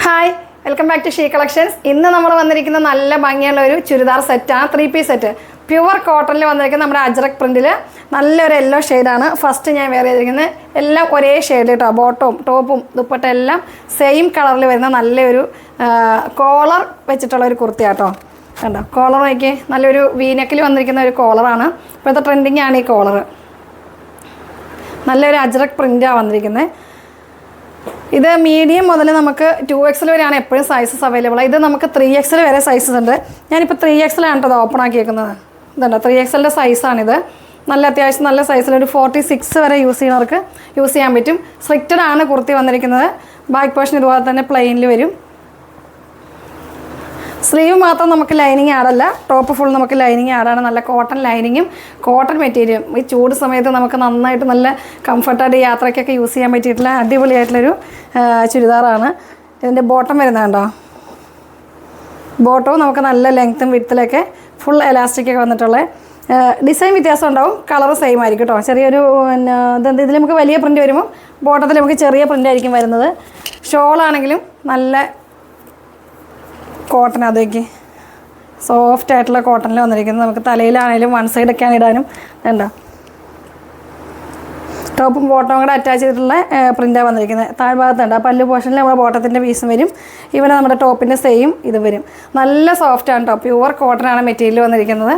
Hi, welcome back to She Collections. ഇന്ന് നമ്മൾ വന്നിരിക്കുന്ന നല്ല ഭംഗിയുള്ള ഒരു ചുരിദാർ സെറ്റാണ്. 3 പീസ് സെറ്റ് പ്യുവർ കോട്ടണിൽ വന്നിരിക്കുന്ന നമ്മുടെ അജ്രക് പ്രിൻറ്റിൽ നല്ലൊരു യെല്ലോ ഷെയ്ഡാണ് ഫസ്റ്റ് ഞാൻ വെയർ ചെയ്തിരിക്കുന്നത്. എല്ലാം ഒരേ ഷെയ്ഡ് കേട്ടോ. ബോട്ടവും ടോപ്പും ദുപ്പട്ട എല്ലാം സെയിം കളറിൽ വരുന്ന നല്ലൊരു കോളർ വെച്ചിട്ടുള്ള ഒരു കുർത്തിയാട്ടോ. കണ്ടോ കോളർ നോക്കി, നല്ലൊരു വീനെക്കിൽ വന്നിരിക്കുന്ന ഒരു കോളറാണ്. ഇപ്പോഴത്തെ ട്രെൻഡിങ് ആണ് ഈ കോളർ. നല്ലൊരു അജ്രക് പ്രിൻ്റാണ് വന്നിരിക്കുന്നത്. ഇത് മീഡിയം മുതൽ നമുക്ക് 2XL വരെയാണ് എപ്പോഴും സൈസസ് അവൈലബിൾ. ഇത് നമുക്ക് 3XL വരെ സൈസസ് ഉണ്ട്. ഞാനിപ്പോൾ 3XL ആണ് കേട്ടോ ഓപ്പൺ ആക്കിയേക്കുന്നത്. ഇതുണ്ടോ 3XLൻ്റെ സൈസാണിത്. നല്ല അത്യാവശ്യം നല്ല സൈസിൽ ഒരു 46 വരെ യൂസ് ചെയ്യുന്നവർക്ക് യൂസ് ചെയ്യാൻ പറ്റും. സ്ട്രിക്റ്റഡ് ആണ് കുർത്തി വന്നിരിക്കുന്നത്. ബാക്ക് പോർഷൻ ഇതുപോലെ തന്നെ പ്ലെയിനിൽ വരും. സ്ലീവ് മാത്രം നമുക്ക് ലൈനിങ് ആഡല്ല, ടോപ്പ് ഫുൾ നമുക്ക് ലൈനിങ് ആഡാണ്. നല്ല കോട്ടൺ ലൈനിങ്ങും കോട്ടൺ മെറ്റീരിയലും. ഈ ചൂട് സമയത്ത് നമുക്ക് നന്നായിട്ട് നല്ല കംഫർട്ടായിട്ട് യാത്രയ്ക്കൊക്കെ യൂസ് ചെയ്യാൻ പറ്റിയിട്ടുള്ള അടിപൊളിയായിട്ടുള്ളൊരു ചുരിദാറാണ്. ഇതിൻ്റെ ബോട്ടം വരുന്നത് കണ്ടോ. ബോട്ടവും നമുക്ക് നല്ല ലെങ്ത്തും വിഡ്ത്തിലൊക്കെ ഫുൾ എലാസ്റ്റിക്കൊക്കെ വന്നിട്ടുള്ള ഡിസൈൻ വ്യത്യാസം ഉണ്ടാവും. കളർ സെയിം ആയിരിക്കും കേട്ടോ. ചെറിയൊരു ഇതെന്ത് ഇതിൽ നമുക്ക് വലിയ പ്രിൻ്റ് വരുമ്പോൾ ബോട്ടത്തിൽ നമുക്ക് ചെറിയ പ്രിൻ്റ് ആയിരിക്കും വരുന്നത്. ഷോളാണെങ്കിലും നല്ല കോട്ടൺ, അതൊക്കെ സോഫ്റ്റ് ആയിട്ടുള്ള കോട്ടണിൽ വന്നിരിക്കുന്നത്. നമുക്ക് തലയിലാണെങ്കിലും വൺ സൈഡൊക്കെയാണ് ഇടാനും. വേണ്ട ടോപ്പും ബോട്ടവും കൂടെ അറ്റാച്ച് ചെയ്തിട്ടുള്ള പ്രിൻ്റാണ് വന്നിരിക്കുന്നത്. താഴ്ഭാഗത്തുണ്ട് ആ പല്ല് പോർഷനിൽ നമ്മുടെ ബോട്ടത്തിൻ്റെ പീസും വരും. ഇവിടെ നമ്മുടെ ടോപ്പിൻ്റെ സെയിം ഇത് വരും. നല്ല സോഫ്റ്റാണ് കേട്ടോ. പ്യുവർ കോട്ടനാണ് മെറ്റീരിയൽ വന്നിരിക്കുന്നത്.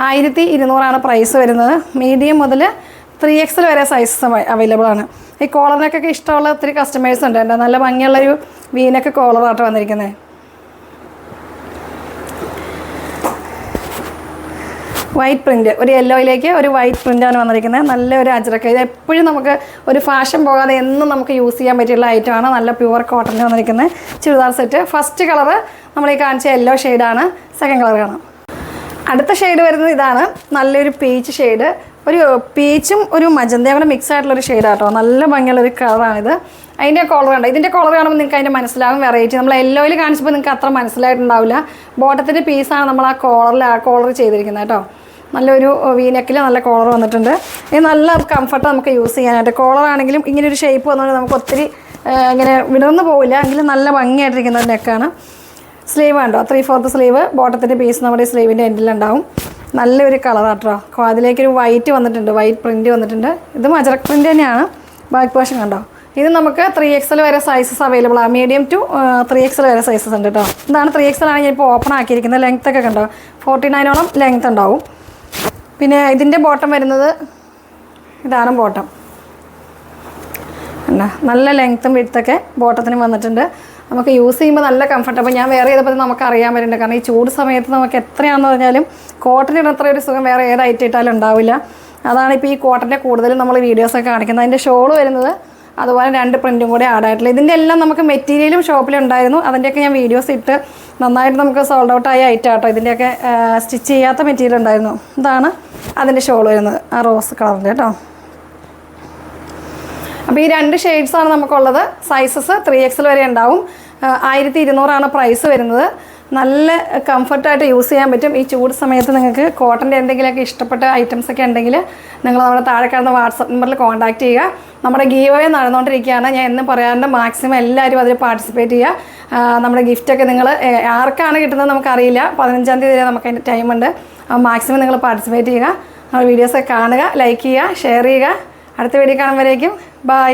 1200 പ്രൈസ് വരുന്നത്. മീഡിയം മുതൽ 3XL വരെ സൈസസ് അവൈലബിൾ ആണ്. ഈ കോളറിനൊക്കെ ഇഷ്ടമുള്ള ഒത്തിരി കസ്റ്റമേഴ്സ് ഉണ്ട്. നല്ല ഭംഗിയുള്ളൊരു വീനൊക്കെ കോളറായിട്ട് വന്നിരിക്കുന്നത്. വൈറ്റ് പ്രിൻറ്റ്, ഒരു യെല്ലോയിലേക്ക് ഒരു വൈറ്റ് പ്രിൻ്റാണ് വന്നിരിക്കുന്നത്. നല്ലൊരു അജ്രക്ക്. ഇത് എപ്പോഴും നമുക്ക് ഒരു ഫാഷൻ പോകാതെ എന്നും നമുക്ക് യൂസ് ചെയ്യാൻ പറ്റിയുള്ള ഐറ്റമാണ്. നല്ല പ്യുവർ കോട്ടണിൽ വന്നിരിക്കുന്നത് ചുരിദാർ സെറ്റ്. ഫസ്റ്റ് കളറ് നമ്മൾ ഈ കാണിച്ച യെല്ലോ ഷെയ്ഡാണ്. സെക്കൻഡ് കളർ കാണാം. അടുത്ത ഷെയ്ഡ് വരുന്നത് ഇതാണ്. നല്ലൊരു പീച്ച് ഷെയ്ഡ്. ഒരു പീച്ചും ഒരു മജന്തയും കൂടെ മിക്സ് ആയിട്ടുള്ളൊരു ഷെയ്ഡാട്ടോ. നല്ല ഭംഗിയുള്ളൊരു കളറാണിത്. അതിൻ്റെ കോളർ ഉണ്ട്. ഇതിൻ്റെ കോളർ കാണുമ്പോൾ നിങ്ങൾക്ക് അതിൻ്റെ മനസ്സിലാകും വെറൈറ്റി. നമ്മൾ യെല്ലോയിൽ കാണിച്ചപ്പോൾ നിങ്ങൾക്ക് അത്ര മനസ്സിലായിട്ടുണ്ടാവില്ല. ബോട്ടത്തിൻ്റെ പീസാണ് നമ്മൾ ആ കോളർ ചെയ്തിരിക്കുന്നത് കേട്ടോ. നല്ലൊരു വീനെക്കിൽ നല്ല കോളർ വന്നിട്ടുണ്ട്. ഇത് നല്ല കംഫർട്ട് നമുക്ക് യൂസ് ചെയ്യാനായിട്ട്. കോളറാണെങ്കിലും ഇങ്ങനെ ഒരു ഷേപ്പ് വന്നുകൊണ്ട് നമുക്ക് ഒത്തിരി ഇങ്ങനെ വിടർന്നു പോവില്ല. എങ്കിലും നല്ല ഭംഗിയായിട്ടിരിക്കുന്ന ഒരു നെക്കാണ്. സ്ലീവ് ഉണ്ടോ 3/4 സ്ലീവ്. ബോട്ടത്തിൻ്റെ പീസ് നമ്മുടെ സ്ലീവിൻ്റെ എൻഡിലുണ്ടാവും. നല്ലൊരു കളറാട്ടോ. അതിലേക്കൊരു വൈറ്റ് വന്നിട്ടുണ്ട്, വൈറ്റ് പ്രിൻറ്റ് വന്നിട്ടുണ്ട്. ഇതും അജ്രക് പ്രിൻറ്റ് തന്നെയാണ്. ബാക്ക് പോർഷൻ കണ്ടോ. ഇത് നമുക്ക് 3XL വരെ സൈസസ് അവൈലബിൾ ആണ്. മീഡിയം ടു 3XL വരെ സൈസസ് ഉണ്ട് കേട്ടോ. ഇതാണ് 3XL ആണ് ഞാൻ ഇപ്പോൾ ഓപ്പൺ ആക്കിയിരിക്കുന്നത്. ലെങ്ത്തൊക്കെ കണ്ടോ 49ഓളം ലെങ്ത് ഉണ്ടാവും. പിന്നെ ഇതിൻ്റെ ബോട്ടം വരുന്നത് ഇതാണ് ബോട്ടം. നല്ല ലെങ്ത്തും വിഡ്ത്തൊക്കെ ബോട്ടത്തിന് വന്നിട്ടുണ്ട്. നമുക്ക് യൂസ് ചെയ്യുമ്പോൾ നല്ല കംഫർട്ട്. അപ്പോൾ ഞാൻ വേറെ ചെയ്തപ്പോൾ നമുക്ക് അറിയാൻ പറ്റുന്നുണ്ട്. കാരണം ഈ ചൂട് സമയത്ത് നമുക്ക് എത്രയാണെന്ന് പറഞ്ഞാലും കോട്ടണിന് അത്ര ഒരു സുഖം വേറെ ഏത് ഐറ്റം ഇട്ടാലും ഉണ്ടാവില്ല. അതാണ് ഇപ്പോൾ ഈ കോട്ടൻ്റെ കൂടുതലും നമ്മൾ വീഡിയോസൊക്കെ കാണിക്കുന്നത്. അതിൻ്റെ ഷോൾ വരുന്നത് അതുപോലെ 2 പ്രിൻറ്റും കൂടെ ആഡായിട്ടുള്ള. ഇതിൻ്റെ എല്ലാം നമുക്ക് മെറ്റീരിയലും ഷോപ്പിലുണ്ടായിരുന്നു. അതിൻ്റെയൊക്കെ ഞാൻ വീഡിയോസ് ഇട്ട് നന്നായിട്ട് നമുക്ക് സോൾഡ് ഔട്ട് ആയ ഐറ്റം ആട്ടോ. ഇതിൻ്റെയൊക്കെ സ്റ്റിച്ച് ചെയ്യാത്ത മെറ്റീരിയൽ ഉണ്ടായിരുന്നു. ഇതാണ് അതിൻ്റെ ഷോൾ വരുന്നത്, ആ റോസ് കളറിൻ്റെ കേട്ടോ. അപ്പോൾ ഈ 2 ഷെയ്ഡ്സാണ് നമുക്കുള്ളത്. സൈസസ് 3XL വരെ ഉണ്ടാവും. 1200 പ്രൈസ് വരുന്നത്. നല്ല കംഫർട്ടായിട്ട് യൂസ് ചെയ്യാൻ പറ്റും. ഈ ചൂട് സമയത്ത് നിങ്ങൾക്ക് കോട്ടൻ്റെ എന്തെങ്കിലുമൊക്കെ ഇഷ്ടപ്പെട്ട ഐറ്റംസൊക്കെ ഉണ്ടെങ്കിൽ നിങ്ങൾ നമ്മുടെ താഴെ കാണുന്ന വാട്സപ്പ് നമ്പറിൽ കോൺടാക്റ്റ് ചെയ്യുക. നമ്മുടെ ഗീവ് അവേ നടന്നുകൊണ്ടിരിക്കുകയാണ്. ഞാൻ എന്നും പറയാറുണ്ട്, മാക്സിമം എല്ലാവരും അതിൽ പാർട്ടിസിപ്പേറ്റ് ചെയ്യുക. നമ്മുടെ ഗിഫ്റ്റൊക്കെ നിങ്ങൾ ആർക്കാണ് കിട്ടുന്നത് നമുക്കറിയില്ല. 15-ാം തീയതി വരെ നമുക്ക് അതിൻ്റെ ടൈമുണ്ട്. മാക്സിമം നിങ്ങൾ പാർട്ടിസിപ്പേറ്റ് ചെയ്യുക. നമ്മുടെ വീഡിയോസൊക്കെ കാണുക, ലൈക്ക് ചെയ്യുക, ഷെയർ ചെയ്യുക. അടുത്ത വീഡിയോ കാണുമ്പോഴേക്കും ബൈ.